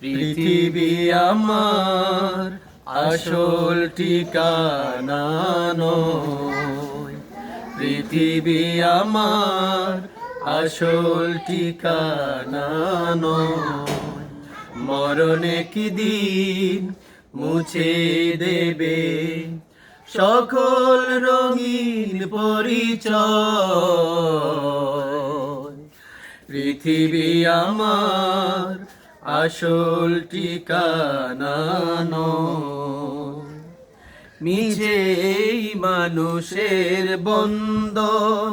পৃথিবী আমার আসল ঠিকানা নয়। পৃথিবী আমার আসল ঠিকানা নয়। মরণে কি দিন মুছে দেবে সকল রঙিন পরিচয়। পৃথিবী আমার আসল ঠিকানা নয়। মিছে এই মানুষের বন্ধন,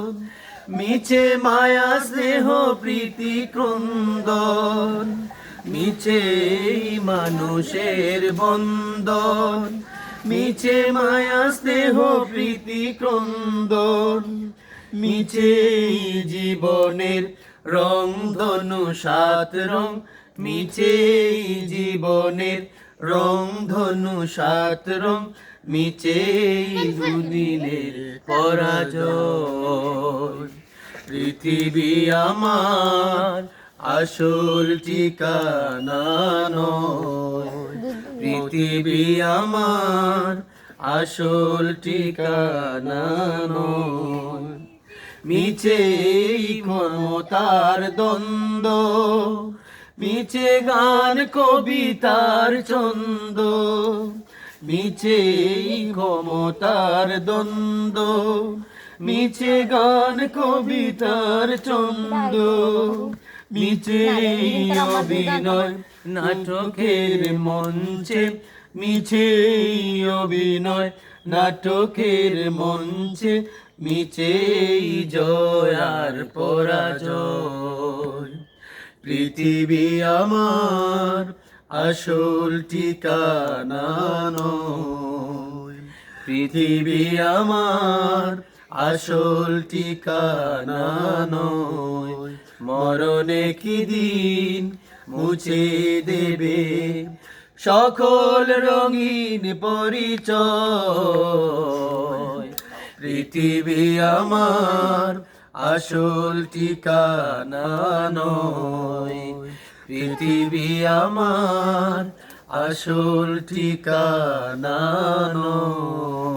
মিছে মায়া স্নেহ প্রীতি ক্রন্দন। মিছে এই মানুষের বন্ধন, মিছে মায়া স্নেহ প্রীতি ক্রন্দন। মিছে জীবনের রং ধনু সাত রং, মিছে জীবনের রং ধনু সাত রং। মিছে দুদিনের পরাজয়। পৃথিবী আমার আসল ঠিকানা নয়। পৃথিবী আমার আসল ঠিকানা নয়। মিছে ক্ষমতার দ্বন্দ্ব, মিছে গান কবিতার ছন্দ। মিছে ক্ষমতার দ্বন্দ্ব, মিছে গান কবিতার ছন্দ। মিছে অভিনয় নাটকের মঞ্চে, মিছে অভিনয় নাটকের মঞ্চে। মিছে জয় আর পরাজয়। পৃথিবী আমার আসল ঠিকানা নয়। পৃথিবী আমার আসল ঠিকানা নয়। মরণে কি দিন মুছে দেবে সকল রঙিন পরিচয়। পৃথিবী আমার আসল ঠিকানা নয়। পৃথিবী আমার আসল ঠিকানা নয়।